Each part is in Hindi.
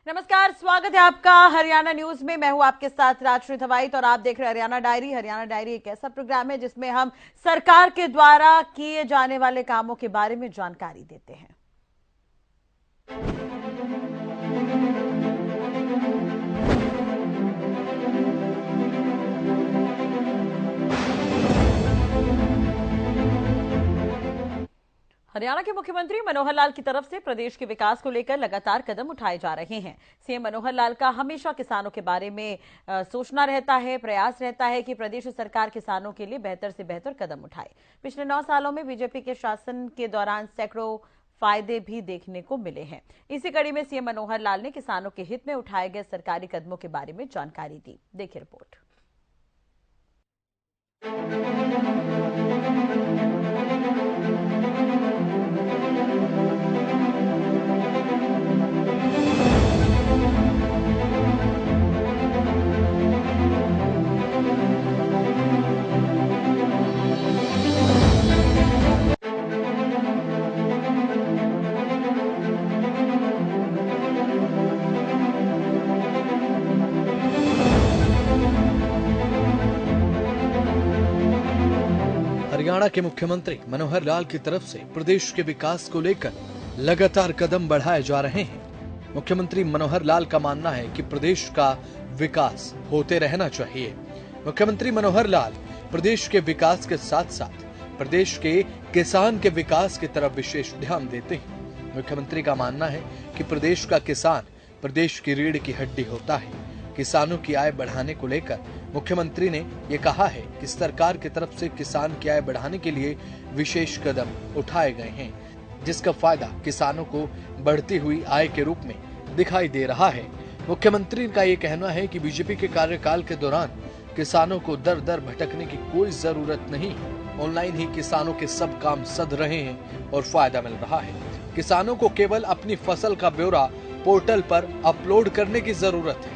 नमस्कार, स्वागत है आपका हरियाणा न्यूज में। मैं हूं आपके साथ राजश्री थवाईत और आप देख रहे हैं हरियाणा डायरी। हरियाणा डायरी एक ऐसा प्रोग्राम है जिसमें हम सरकार के द्वारा किए जाने वाले कामों के बारे में जानकारी देते हैं। हरियाणा के मुख्यमंत्री मनोहर लाल की तरफ से प्रदेश के विकास को लेकर लगातार कदम उठाए जा रहे हैं। सीएम मनोहर लाल का हमेशा किसानों के बारे में सोचना रहता है, प्रयास रहता है कि प्रदेश सरकार किसानों के लिए बेहतर से बेहतर कदम उठाए। पिछले 9 सालों में बीजेपी के शासन के दौरान सैकड़ों फायदे भी देखने को मिले हैं। इसी कड़ी में सीएम मनोहर लाल ने किसानों के हित में उठाए गए सरकारी कदमों के बारे में जानकारी दी। देखिए रिपोर्ट। हरियाणा के मुख्यमंत्री मनोहर लाल की तरफ से प्रदेश के विकास को लेकर लगातार कदम बढ़ाए जा रहे हैं। मुख्यमंत्री मनोहर लाल का मानना है कि प्रदेश का विकास होते रहना चाहिए। मुख्यमंत्री मनोहर लाल प्रदेश के विकास के साथ साथ प्रदेश के किसान के विकास की तरफ विशेष ध्यान देते हैं। मुख्यमंत्री का मानना है कि प्रदेश का किसान प्रदेश की रीढ़ की हड्डी होता है। किसानों की आय बढ़ाने को लेकर मुख्यमंत्री ने ये कहा है कि सरकार की तरफ से किसान की आय बढ़ाने के लिए विशेष कदम उठाए गए हैं, जिसका फायदा किसानों को बढ़ती हुई आय के रूप में दिखाई दे रहा है। मुख्यमंत्री का ये कहना है कि बीजेपी के कार्यकाल के दौरान किसानों को दर दर भटकने की कोई जरूरत नहीं। ऑनलाइन ही किसानों के सब काम सध रहे हैं और फायदा मिल रहा है। किसानों को केवल अपनी फसल का ब्यौरा पोर्टल पर अपलोड करने की जरूरत है।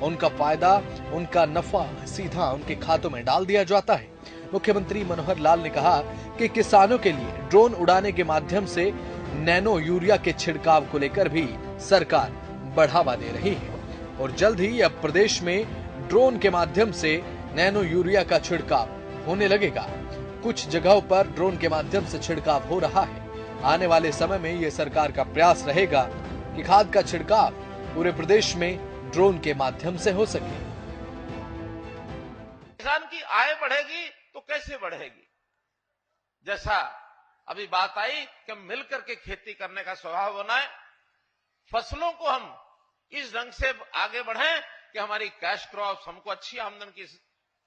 उनका फायदा, उनका नफा सीधा उनके खातों में डाल दिया जाता है। मुख्यमंत्री मनोहर लाल ने कहा कि किसानों के लिए ड्रोन उड़ाने के माध्यम से नैनो यूरिया के छिड़काव को लेकर भी सरकार बढ़ावा दे रही है और जल्द ही अब प्रदेश में ड्रोन के माध्यम से नैनो यूरिया का छिड़काव होने लगेगा। कुछ जगहों पर ड्रोन के माध्यम से छिड़काव हो रहा है। आने वाले समय में ये सरकार का प्रयास रहेगा कि खाद का छिड़काव पूरे प्रदेश में ड्रोन के माध्यम से हो सके। किसान की आय बढ़ेगी तो कैसे बढ़ेगी? जैसा अभी बात आई कि हम मिलकर के खेती करने का स्वभाव बनाएं, फसलों को हम इस ढंग से आगे बढ़ें कि हमारी कैश क्रॉप्स, हमको अच्छी आमदन की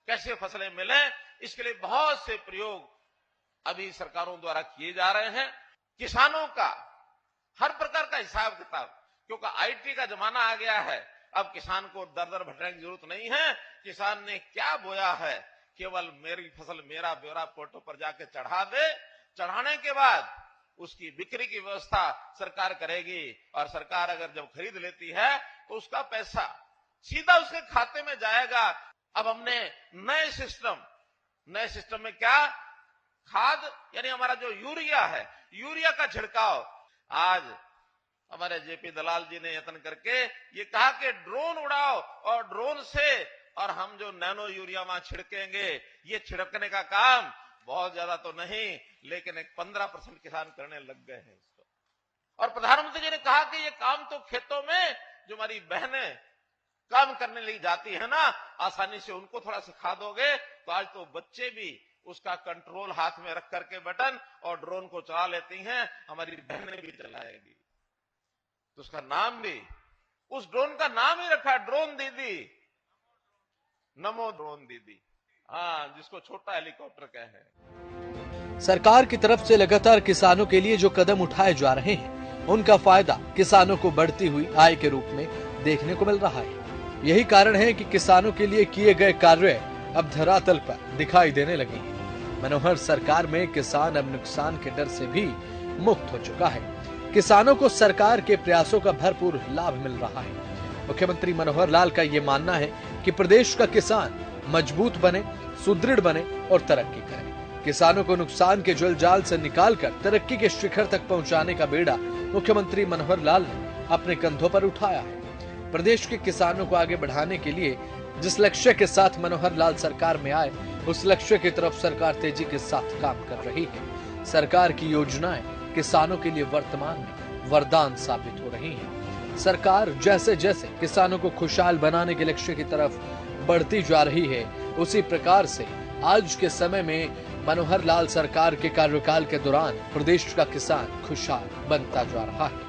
कैसे फसलें मिले, इसके लिए बहुत से प्रयोग अभी सरकारों द्वारा किए जा रहे हैं। किसानों का हर प्रकार का हिसाब किताब, क्योंकि आईटी का जमाना आ गया है, अब किसान को दर दर भटकने की जरूरत नहीं है। किसान ने क्या बोया है, केवल मेरी फसल मेरा ब्यौरा पोर्टल पर जाके चढ़ा दे। चढ़ाने के बाद उसकी बिक्री की व्यवस्था सरकार करेगी और सरकार अगर जब खरीद लेती है तो उसका पैसा सीधा उसके खाते में जाएगा। अब हमने नए सिस्टम में क्या, खाद यानी हमारा जो यूरिया है, यूरिया का छिड़काव आज हमारे जेपी दलाल जी ने यत्न करके ये कहा कि ड्रोन उड़ाओ और ड्रोन से और हम जो नैनो यूरिया वहां छिड़केंगे, ये छिड़कने का काम बहुत ज्यादा तो नहीं, लेकिन एक 15% किसान करने लग गए हैं इसको। और प्रधानमंत्री जी ने कहा कि ये काम तो खेतों में जो हमारी बहनें काम करने लिए जाती है ना, आसानी से उनको थोड़ा सिखा दोगे तो आज तो बच्चे भी उसका कंट्रोल हाथ में रख करके बटन और ड्रोन को चला लेती हैं, हमारी बहनें भी चलाएगी। तो उसका नाम भी, उस ड्रोन का नाम ही रखा ड्रोन दीदी, नमो ड्रोन दीदी। हाँ, जिसको छोटा हेलीकॉप्टर कहे। सरकार की तरफ से लगातार किसानों के लिए जो कदम उठाए जा रहे हैं, उनका फायदा किसानों को बढ़ती हुई आय के रूप में देखने को मिल रहा है। यही कारण है कि किसानों के लिए किए गए कार्य अब धरातल पर दिखाई देने लगे हैं। मनोहर सरकार में किसान अब नुकसान के डर से भी मुक्त हो चुका है। किसानों को सरकार के प्रयासों का भरपूर लाभ मिल रहा है। मुख्यमंत्री मनोहर लाल का ये मानना है कि प्रदेश का किसान मजबूत बने, सुदृढ़ बने और तरक्की करे। किसानों को नुकसान के जलजाल से निकालकर तरक्की के शिखर तक पहुंचाने का बेड़ा मुख्यमंत्री मनोहर लाल ने अपने कंधों पर उठाया है। प्रदेश के किसानों को आगे बढ़ाने के लिए जिस लक्ष्य के साथ मनोहर लाल सरकार में आए, उस लक्ष्य की तरफ सरकार तेजी के साथ काम कर रही है। सरकार की योजनाएं किसानों के लिए वर्तमान में वरदान साबित हो रही हैं। सरकार जैसे जैसे किसानों को खुशहाल बनाने के लक्ष्य की तरफ बढ़ती जा रही है, उसी प्रकार से आज के समय में मनोहर लाल सरकार के कार्यकाल के दौरान प्रदेश का किसान खुशहाल बनता जा रहा है।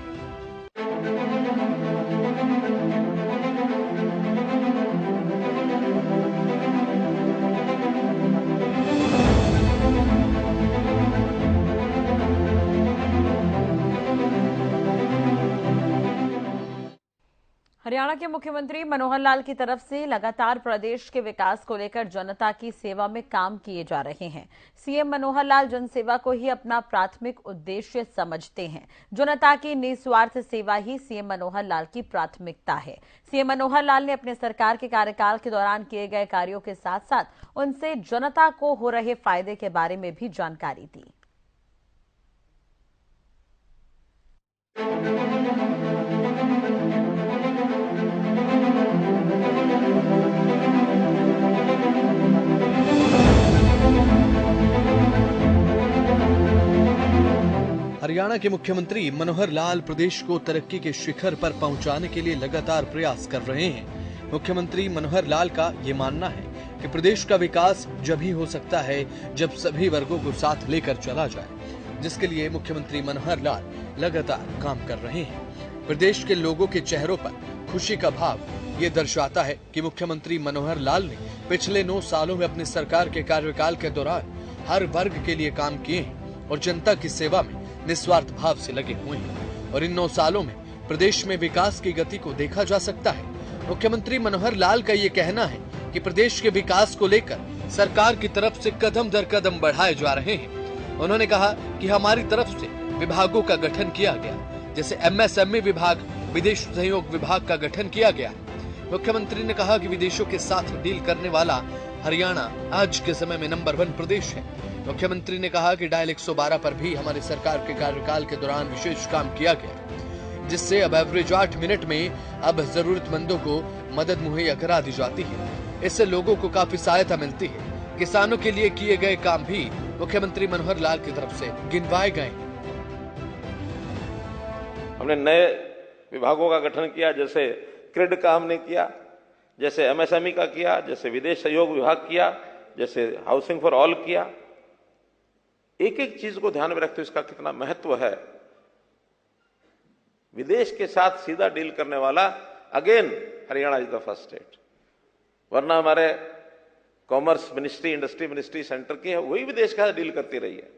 हरियाणा के मुख्यमंत्री मनोहर लाल की तरफ से लगातार प्रदेश के विकास को लेकर जनता की सेवा में काम किए जा रहे हैं। सीएम मनोहर लाल जनसेवा को ही अपना प्राथमिक उद्देश्य समझते हैं। जनता की निस्वार्थ सेवा ही सीएम मनोहर लाल की प्राथमिकता है। सीएम मनोहर लाल ने अपने सरकार के कार्यकाल के दौरान किए गए कार्यों के साथ साथ उनसे जनता को हो रहे फायदे के बारे में भी जानकारी दी। हरियाणा के मुख्यमंत्री मनोहर लाल प्रदेश को तरक्की के शिखर पर पहुंचाने के लिए लगातार प्रयास कर रहे हैं। मुख्यमंत्री मनोहर लाल का ये मानना है कि प्रदेश का विकास जब ही हो सकता है जब सभी वर्गों को साथ लेकर चला जाए, जिसके लिए मुख्यमंत्री मनोहर लाल लगातार काम कर रहे हैं। प्रदेश के लोगों के चेहरों पर खुशी का भाव ये दर्शाता है कि मुख्यमंत्री मनोहर लाल ने पिछले 9 सालों में अपनी सरकार के कार्यकाल के दौरान हर वर्ग के लिए काम किए हैं और जनता की सेवा में निस्वार्थ भाव से लगे हुए हैं। और इन 9 सालों में प्रदेश में विकास की गति को देखा जा सकता है। मुख्यमंत्री मनोहर लाल का ये कहना है कि प्रदेश के विकास को लेकर सरकार की तरफ से कदम दर कदम बढ़ाए जा रहे हैं। उन्होंने कहा कि हमारी तरफ से विभागों का गठन किया गया, जैसे MSME विभाग, विदेश सहयोग विभाग का गठन किया गया। मुख्यमंत्री ने कहा कि विदेशों के साथ डील करने वाला हरियाणा आज के समय में नंबर 1 प्रदेश है। मुख्यमंत्री ने कहा कि डायल 112 पर भी हमारी सरकार के कार्यकाल के दौरान विशेष काम किया गया, जिससे अब एवरेज 8 मिनट में अब जरूरतमंदों को मदद मुहैया करा दी जाती है। इससे लोगों को काफी सहायता मिलती है। किसानों के लिए किए गए काम भी मुख्यमंत्री मनोहर लाल की तरफ से गिनवाए गए। हमने नए विभागों का गठन किया, जैसे क्रिड का हमने किया, जैसे MSME का किया, जैसे विदेश सहयोग विभाग किया, जैसे हाउसिंग फॉर ऑल किया। एक एक चीज को ध्यान में रखते हुए इसका कितना महत्व है। विदेश के साथ सीधा डील करने वाला again Haryana is the first state, वरना हमारे commerce ministry, industry ministry centre की है, वही विदेश के साथ डील करती रही है।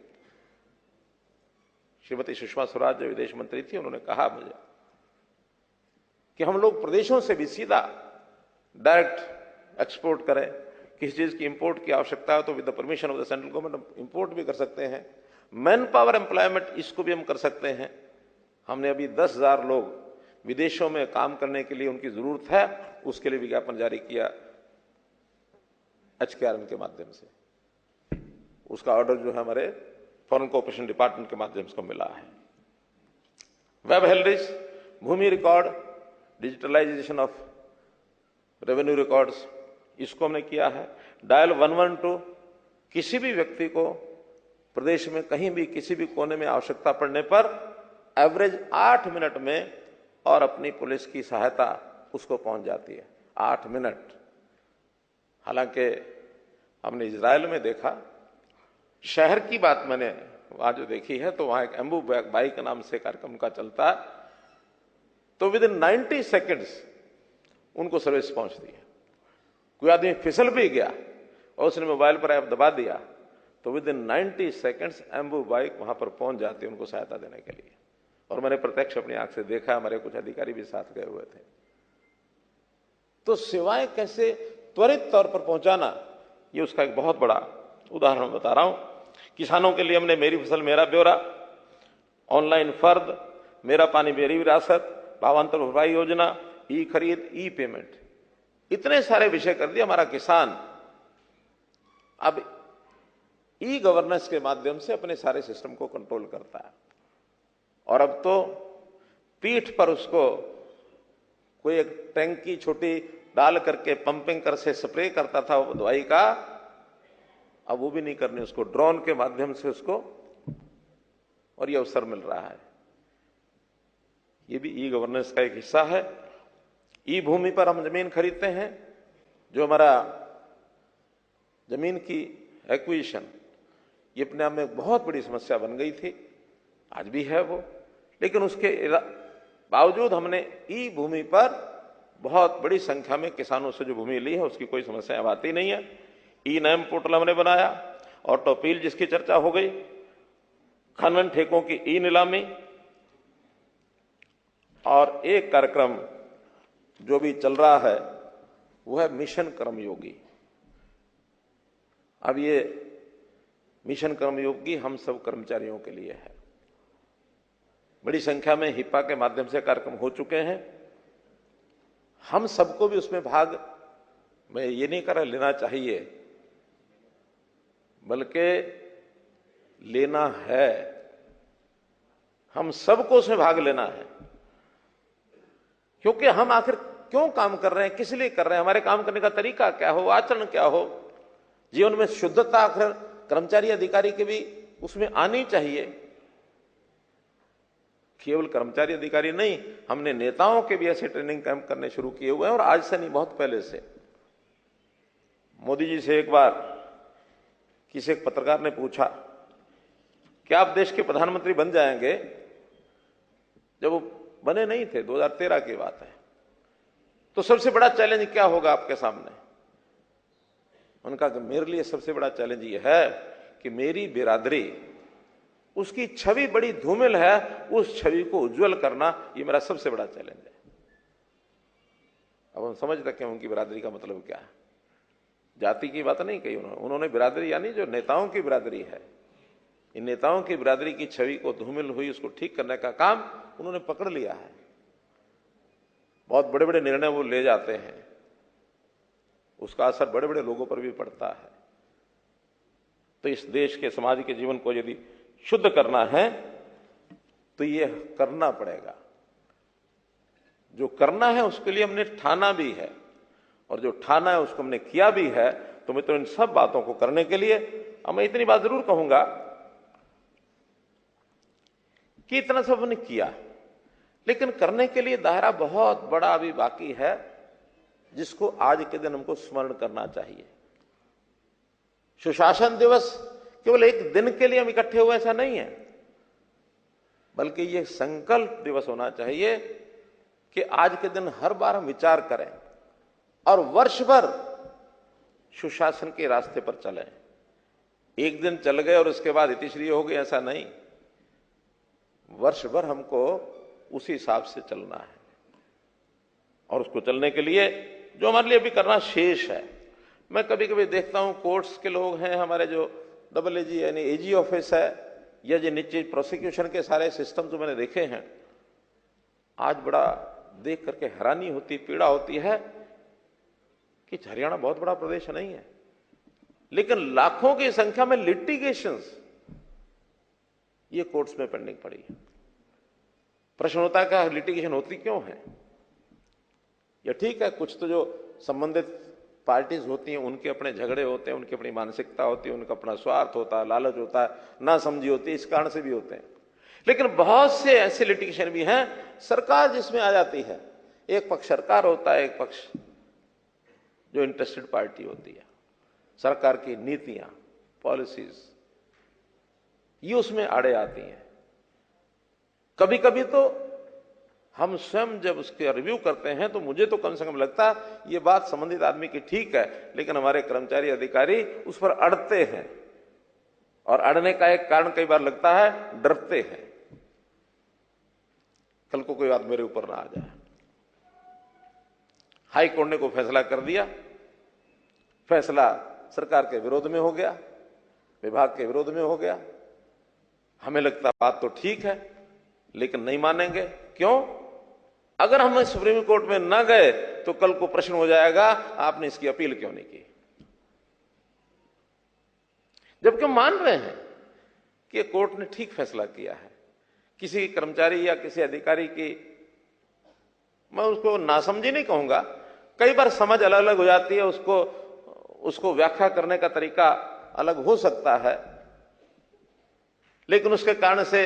श्रीमती सुषमा स्वराज जो विदेश मंत्री थी, उन्होंने कहा मुझे कि हम लोग प्रदेशों से भी सीधा डायरेक्ट एक्सपोर्ट करें। किसी चीज की इंपोर्ट की आवश्यकता है तो with the permission of the central government import भी कर सकते हैं। मैन पावर एम्प्लॉयमेंट, इसको भी हम कर सकते हैं। हमने अभी 10,000 लोग विदेशों में काम करने के लिए उनकी जरूरत है, उसके लिए विज्ञापन जारी किया HKRM के माध्यम से। उसका ऑर्डर जो है हमारे फॉरेन कोऑपरेशन डिपार्टमेंट के माध्यम से मिला है। वेब हेरिटेज, भूमि record, digitalisation of revenue records, इसको हमने किया है। डायल 112, किसी भी व्यक्ति को प्रदेश में कहीं भी किसी भी कोने में आवश्यकता पड़ने पर एवरेज 8 मिनट में और अपनी पुलिस की सहायता उसको पहुंच जाती है। 8 मिनट। हालांकि हमने इजराइल में देखा, शहर की बात मैंने वहां जो देखी है, तो वहां एक एम्बू बाइक नाम से कार्यक्रम का चलता है, तो विद इन 90 सेकेंड्स उनको सर्विस पहुंचती है। कोई आदमी फिसल भी गया और उसने मोबाइल पर ऐप दबा दिया तो with in 90 seconds Anbu bike वहां पर पहुंच जाती है उनको सहायता देने के लिए। और मैंने प्रत्यक्ष अपनी आंख से देखा, हमारे कुछ अधिकारी भी साथ गए हुए थे। तो सेवाएं कैसे त्वरित तौर पर पहुंचाना, ये उसका एक बहुत बड़ा उदाहरण बता रहा हूं। किसानों के लिए हमने मेरी फसल मेरा ब्यौरा, ऑनलाइन फर्द, मेरा पानी मेरी विरासत, भावांतर भरपाई योजना, ई खरीद, ई पेमेंट, इतने सारे विषय कर दिए। हमारा किसान अब ई गवर्नेंस के माध्यम से अपने सारे सिस्टम को कंट्रोल करता है और अब तो पीठ पर उसको कोई एक टैंकी छोटी डाल करके पंपिंग कर से स्प्रे करता था दवाई का, अब वो भी नहीं करनी, उसको ड्रोन के माध्यम से उसको, और ये अवसर मिल रहा है। ये भी ई गवर्नेंस का एक हिस्सा है। ई भूमि पर हम जमीन खरीदते हैं, जो हमारा जमीन की एक्विजिशन, ये अपने आप में एक बहुत बड़ी समस्या बन गई थी, आज भी है वो, लेकिन उसके बावजूद हमने ई भूमि पर बहुत बड़ी संख्या में किसानों से जो भूमि ली है उसकी कोई समस्या अब आती नहीं है। ई नैम पोर्टल हमने बनाया, ऑटो अपील जिसकी चर्चा हो गई, खनन ठेकों की ई नीलामी, और एक कार्यक्रम जो भी चल रहा है वो है मिशन कर्मयोगी। अब ये मिशन कर्मयोगी हम सब कर्मचारियों के लिए है। बड़ी संख्या में हिप्पा के माध्यम से कार्यक्रम हो चुके हैं, हम सबको भी उसमें भाग, मैं ये नहीं कर रहा लेना चाहिए, बल्कि लेना है, हम सबको उसमें भाग लेना है। क्योंकि हम आखिर क्यों काम कर रहे हैं, किस लिए कर रहे हैं, हमारे काम करने का तरीका क्या हो, आचरण क्या हो, जीवन में शुद्धता आखिर कर्मचारी अधिकारी की भी उसमें आनी चाहिए। केवल कर्मचारी अधिकारी नहीं, हमने नेताओं के भी ऐसे ट्रेनिंग कैंप करने शुरू किए हुए हैं, और आज से नहीं बहुत पहले से। मोदी जी से एक बार किसी एक पत्रकार ने पूछा कि आप देश के प्रधानमंत्री बन जाएंगे, जब वो बने नहीं थे, 2013 की बात है, तो सबसे बड़ा चैलेंज क्या होगा आपके सामने। उनका कि मेरे लिए सबसे बड़ा चैलेंज ये है कि मेरी बिरादरी, उसकी छवि बड़ी धूमिल है, उस छवि को उज्जवल करना ये मेरा सबसे बड़ा चैलेंज है। अब हम समझ रखे हैं उनकी बिरादरी का मतलब क्या है। जाति की बात नहीं कही उन्होंने बिरादरी यानी जो नेताओं की बिरादरी है, इन नेताओं की बिरादरी की छवि को धूमिल हुई उसको ठीक करने का काम उन्होंने पकड़ लिया है। बहुत बड़े बड़े निर्णय वो ले जाते हैं, उसका असर बड़े बड़े लोगों पर भी पड़ता है। तो इस देश के समाज के जीवन को यदि शुद्ध करना है तो ये करना पड़ेगा। जो करना है उसके लिए हमने ठाना भी है, और जो ठाना है उसको हमने किया भी है। तो मैं तो इन सब बातों को करने के लिए, अब मैं इतनी बात जरूर कहूंगा कि इतना सब हमने किया, लेकिन करने के लिए दायरा बहुत बड़ा अभी बाकी है, जिसको आज के दिन हमको स्मरण करना चाहिए। सुशासन दिवस केवल एक दिन के लिए हम इकट्ठे हुए ऐसा नहीं है, बल्कि यह संकल्प दिवस होना चाहिए कि आज के दिन हर बार हम विचार करें और वर्ष भर सुशासन के रास्ते पर चलें। एक दिन चल गए और उसके बाद इतिश्री हो गई, ऐसा नहीं। वर्ष भर हमको उसी हिसाब से चलना है, और उसको चलने के लिए जो हमारे लिए अभी करना शेष है। मैं कभी कभी देखता हूं कोर्ट्स के लोग हैं, हमारे जो AAG यानी AG ऑफिस है, या जो नीचे प्रोसिक्यूशन के सारे सिस्टम जो मैंने देखे हैं, आज बड़ा देख करके हैरानी होती, पीड़ा होती है कि हरियाणा बहुत बड़ा प्रदेश नहीं है, लेकिन लाखों की संख्या में लिटिगेशंस ये कोर्ट्स में पेंडिंग पड़ी है। प्रश्न होता है कि लिटिगेशन होती क्यों है? या ठीक है, कुछ तो जो संबंधित पार्टीज होती हैं उनके अपने झगड़े होते हैं, उनकी अपनी मानसिकता होती है, उनका अपना स्वार्थ होता है, लालच होता है, ना समझी होती है, इस कारण से भी होते हैं। लेकिन बहुत से ऐसे लिटिगेशन भी हैं सरकार जिसमें आ जाती है, एक पक्ष सरकार होता है, एक पक्ष जो इंटरेस्टेड पार्टी होती है, सरकार की नीतियां, पॉलिसीज, ये उसमें आड़े आती हैं। कभी कभी तो हम स्वयं जब उसके रिव्यू करते हैं तो मुझे तो कम से कम लगता है ये बात संबंधित आदमी की ठीक है, लेकिन हमारे कर्मचारी अधिकारी उस पर अड़ते हैं, और अड़ने का एक कारण कई बार लगता है डरते हैं कल को कोई बात मेरे ऊपर ना आ जाए। हाई कोर्ट ने कोई फैसला कर दिया, फैसला सरकार के विरोध में हो गया, विभाग के विरोध में हो गया, हमें लगता बात तो ठीक है, लेकिन नहीं मानेंगे। क्यों? अगर हम सुप्रीम कोर्ट में न गए तो कल को प्रश्न हो जाएगा आपने इसकी अपील क्यों नहीं की, जबकि हम मान रहे हैं कि कोर्ट ने ठीक फैसला किया है। किसी कर्मचारी या किसी अधिकारी की मैं उसको नासमझी नहीं कहूंगा, कई बार समझ अलग अलग हो जाती है, उसको व्याख्या करने का तरीका अलग हो सकता है, लेकिन उसके कारण से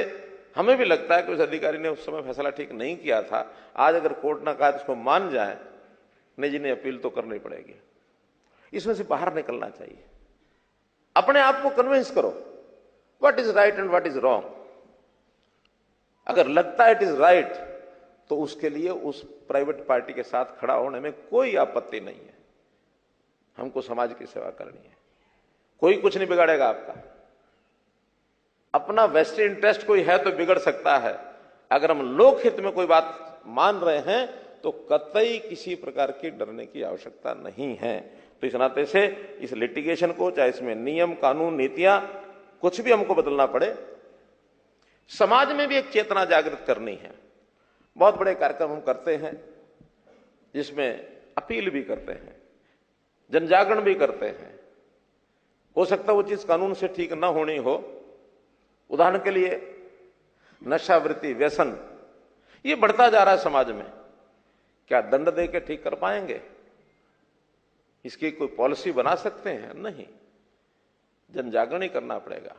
हमें भी लगता है कि उस अधिकारी ने उस समय फैसला ठीक नहीं किया था। आज अगर कोर्ट ना कहा तो उसको मान जाए, नहीं जी नहीं, अपील तो करनी पड़ेगी। इसमें से बाहर निकलना चाहिए, अपने आप को कन्विंस करो what is right and what is wrong. अगर लगता है इट इज राइट तो उसके लिए उस प्राइवेट पार्टी के साथ खड़ा होने में कोई आपत्ति नहीं है। हमको समाज की सेवा करनी है, कोई कुछ नहीं बिगाड़ेगा आपका। अपना वेस्टेड इंटरेस्ट कोई है तो बिगड़ सकता है, अगर हम लोक हित में कोई बात मान रहे हैं तो कतई किसी प्रकार की डरने की आवश्यकता नहीं है। तो इस नाते से इस लिटिगेशन को, चाहे इसमें नियम कानून नीतियां कुछ भी हमको बदलना पड़े, समाज में भी एक चेतना जागृत करनी है। बहुत बड़े कार्यक्रम हम करते हैं जिसमें अपील भी करते हैं, जन जागरण भी करते हैं। हो सकता है वो चीज कानून से ठीक ना होनी हो, उदाहरण के लिए नशावृत्ति, व्यसन, ये बढ़ता जा रहा है समाज में, क्या दंड दे के ठीक कर पाएंगे? इसकी कोई पॉलिसी बना सकते हैं? नहीं, जन जागरण ही करना पड़ेगा।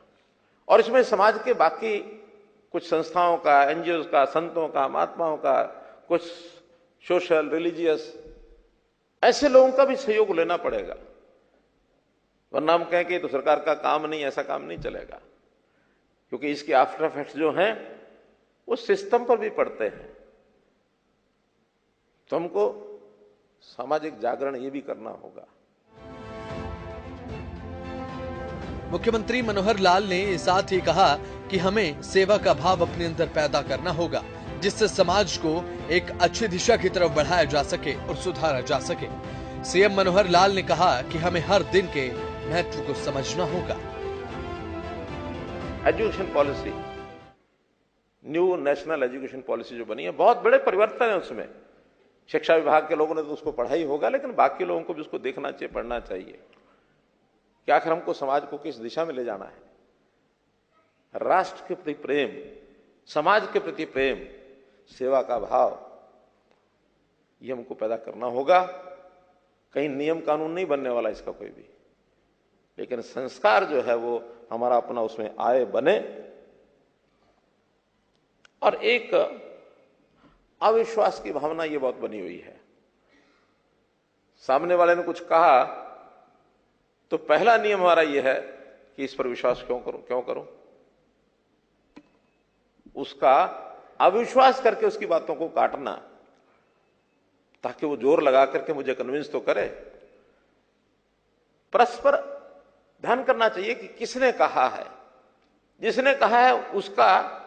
और इसमें समाज के बाकी कुछ संस्थाओं का, एनजीओ का, संतों का, महात्माओं का, कुछ सोशल रिलीजियस ऐसे लोगों का भी सहयोग लेना पड़ेगा, वरना हम कहें कि तो सरकार का काम नहीं, ऐसा काम नहीं चलेगा। क्योंकि इसके आफ्टर इफेक्ट्स जो हैं वो सिस्टम पर भी पड़ते हैं। तो हमको सामाजिक जागरण ये भी करना होगा। मुख्यमंत्री मनोहर लाल ने साथ ही कहा कि हमें सेवा का भाव अपने अंदर पैदा करना होगा, जिससे समाज को एक अच्छी दिशा की तरफ बढ़ाया जा सके और सुधारा जा सके। सीएम मनोहर लाल ने कहा कि हमें हर दिन के महत्व को समझना होगा। Education policy, new national education policy जो बनी है, बहुत बड़े परिवर्तन है उसमें। शिक्षा विभाग के लोगों ने तो उसको पढ़ा ही होगा, लेकिन बाकी लोगों को भी उसको देखना चाहिए, पढ़ना चाहिए कि आखिर हमको समाज को किस दिशा में ले जाना है। राष्ट्र के प्रति प्रेम, समाज के प्रति प्रेम, सेवा का भाव, ये हमको पैदा करना होगा। कहीं नियम कानून नहीं बनने वाला इसका कोई भी, लेकिन संस्कार जो है वो हमारा अपना उसमें आए, बने। और एक अविश्वास की भावना ये बहुत बनी हुई है। सामने वाले ने कुछ कहा तो पहला नियम हमारा ये है कि इस पर विश्वास क्यों करूं। उसका अविश्वास करके उसकी बातों को काटना, ताकि वो जोर लगा करके मुझे कन्विंस तो करे। परस्पर ध्यान करना चाहिए कि किसने कहा है, जिसने कहा है उसका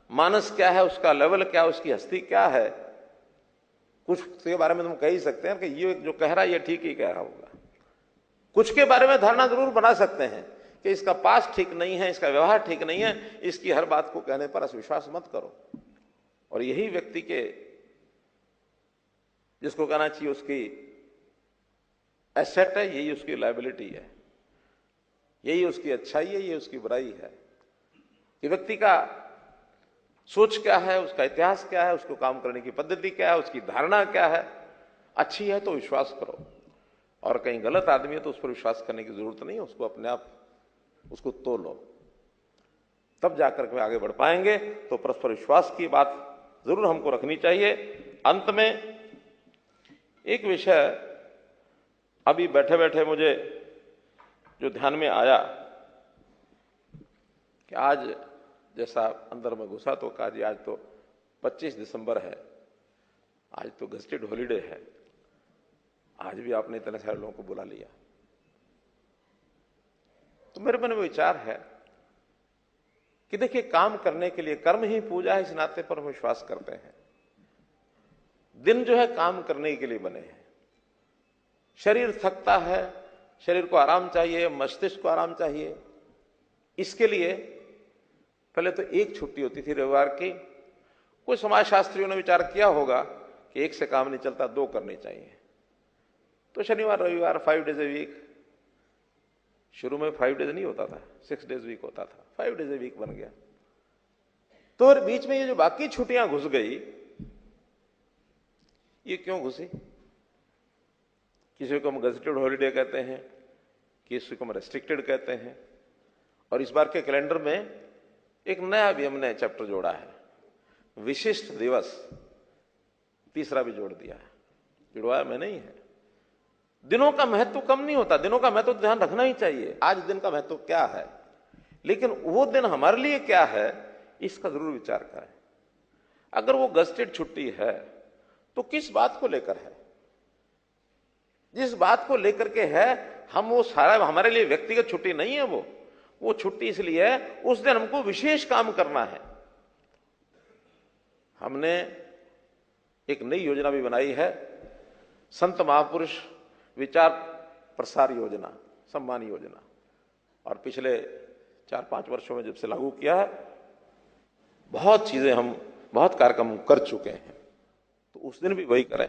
मानस क्या है, उसका लेवल क्या है, उसकी हस्ती क्या है। कुछ के बारे में तुम कह ही सकते हैं कि ये जो कह रहा है ये ठीक ही कह रहा होगा। कुछ के बारे में धारणा जरूर बना सकते हैं कि इसका पास ठीक नहीं है, इसका व्यवहार ठीक नहीं है, इसकी हर बात को कहने पर अविश्वास मत करो। और यही व्यक्ति के, जिसको कहना चाहिए उसकी एसेट है, यही उसकी लायबिलिटी है, यही उसकी अच्छाई है, यही उसकी बुराई है। कि व्यक्ति का सोच क्या है, उसका इतिहास क्या है, उसको काम करने की पद्धति क्या है, उसकी धारणा क्या है। अच्छी है तो विश्वास करो, और कहीं गलत आदमी है तो उस पर विश्वास करने की जरूरत नहीं है। उसको अपने आप उसको तोलो, तब जाकर के आगे बढ़ पाएंगे। तो परस्पर विश्वास की बात जरूर हमको रखनी चाहिए। अंत में एक विषय अभी बैठे बैठे मुझे जो ध्यान में आया कि आज जैसा अंदर में घुसा तो कहा जी आज तो 25 दिसंबर है, आज तो गस्टेड हॉलीडे है, आज भी आपने इतने सारे लोगों को बुला लिया। तो मेरे मन में विचार है कि देखिए, काम करने के लिए कर्म ही पूजा है, इस नाते पर हम विश्वास करते हैं। दिन जो है काम करने के लिए बने हैं। शरीर थकता है, शरीर को आराम चाहिए, मस्तिष्क को आराम चाहिए। इसके लिए पहले तो एक छुट्टी होती थी रविवार की। कुछ समाजशास्त्रियों ने विचार किया होगा कि एक से काम नहीं चलता, 2 करनी चाहिए। तो शनिवार रविवार 5 डेज ए वीक, शुरू में 5 डेज नहीं होता था, 6 डेज वीक होता था, 5 डेज ए वीक बन गया। तो बीच में ये जो बाकी छुट्टियां घुस गई, ये क्यों घुसी? किसी को हम गजेटेड हॉलीडे कहते हैं, किसी को हम रेस्ट्रिक्टेड कहते हैं। और इस बार के कैलेंडर में एक नया भी हमने चैप्टर जोड़ा है, विशिष्ट दिवस, तीसरा भी जोड़ दिया है। जुड़वाया मैंने ही है। दिनों का महत्व कम नहीं होता, दिनों का महत्व ध्यान रखना ही चाहिए। आज दिन का महत्व क्या है, लेकिन वो दिन हमारे लिए क्या है, इसका जरूर विचार करें। अगर वो गजेटेड छुट्टी है तो किस बात को लेकर है? जिस बात को लेकर के है, हम वो सारा, हमारे लिए व्यक्तिगत छुट्टी नहीं है वो छुट्टी इसलिए है उस दिन हमको विशेष काम करना है। हमने एक नई योजना भी बनाई है, संत महापुरुष विचार प्रसार योजना, सम्मान योजना, और पिछले 4-5 वर्षों में जब से लागू किया है, बहुत चीजें हम, बहुत कार्यक्रम कर चुके हैं। तो उस दिन भी वही करें।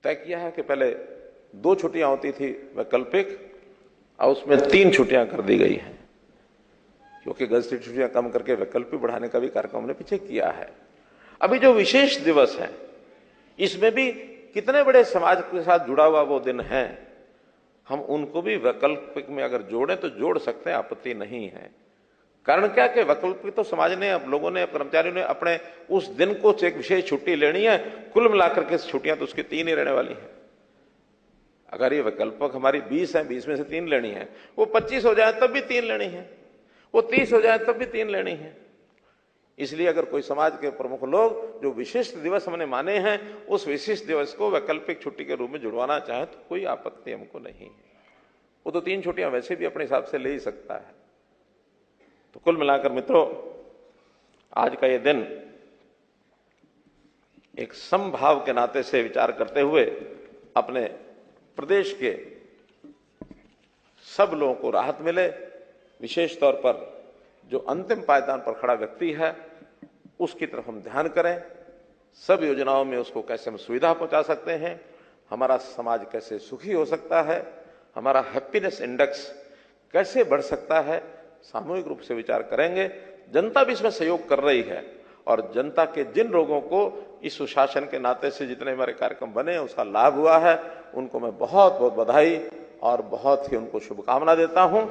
तय किया है कि पहले 2 छुट्टियां होती थी वैकल्पिक, और उसमें 3 छुट्टियां कर दी गई हैं, क्योंकि गजेटेड छुट्टियां कम करके वैकल्पिक बढ़ाने का भी कार्यक्रम हमने पीछे किया है। अभी जो विशेष दिवस है, इसमें भी कितने बड़े समाज के साथ जुड़ा हुआ वो दिन है, हम उनको भी वैकल्पिक में अगर जोड़ें तो जोड़ सकते हैं, आपत्ति नहीं है। कारण क्या कि वैकल्पिक तो समाज ने, अब लोगों ने, कर्मचारियों ने अपने उस दिन को एक विशेष छुट्टी लेनी है, कुल मिलाकर के छुट्टियां तो उसकी 3 ही रहने वाली हैं। अगर ये वैकल्पिक हमारी 20 है, 20 में से 3 लेनी है, वो 25 हो जाए तब भी 3 लेनी है, वो 30 हो जाए तब भी 3 लेनी है। इसलिए अगर कोई समाज के प्रमुख लोग जो विशिष्ट दिवस हमने माने हैं, उस विशिष्ट दिवस को वैकल्पिक छुट्टी के रूप में जुड़वाना चाहे तो कोई आपत्ति हमको नहीं है। वो तो 3 छुट्टियां वैसे भी अपने हिसाब से ले ही सकता है। तो कुल मिलाकर मित्रों, आज का ये दिन एक समभाव के नाते से विचार करते हुए अपने प्रदेश के सब लोगों को राहत मिले, विशेष तौर पर जो अंतिम पायदान पर खड़ा व्यक्ति है उसकी तरफ हम ध्यान करें। सब योजनाओं में उसको कैसे हम सुविधा पहुंचा सकते हैं, हमारा समाज कैसे सुखी हो सकता है, हमारा हैप्पीनेस इंडेक्स कैसे बढ़ सकता है, सामूहिक रूप से विचार करेंगे। जनता भी इसमें सहयोग कर रही है, और जनता के जिन लोगों को इस सुशासन के नाते से जितने हमारे कार्यक्रम बने उसका लाभ हुआ है, उनको मैं बहुत बहुत बधाई और बहुत ही उनको शुभकामना देता हूं।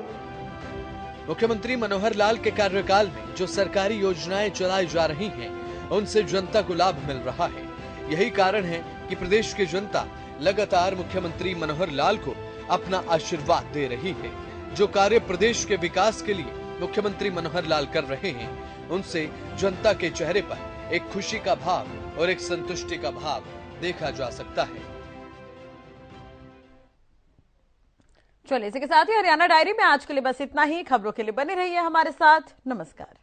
मुख्यमंत्री मनोहर लाल के कार्यकाल में जो सरकारी योजनाएं चलाई जा रही हैं, उनसे जनता को लाभ मिल रहा है। यही कारण है कि प्रदेश की जनता लगातार मुख्यमंत्री मनोहर लाल को अपना आशीर्वाद दे रही है। जो कार्य प्रदेश के विकास के लिए मुख्यमंत्री मनोहर लाल कर रहे हैं, उनसे जनता के चेहरे पर एक खुशी का भाव और एक संतुष्टि का भाव देखा जा सकता है। चलिए, इसी के साथ ही हरियाणा डायरी में आज के लिए बस इतना ही। खबरों के लिए बने रहिए हमारे साथ। नमस्कार।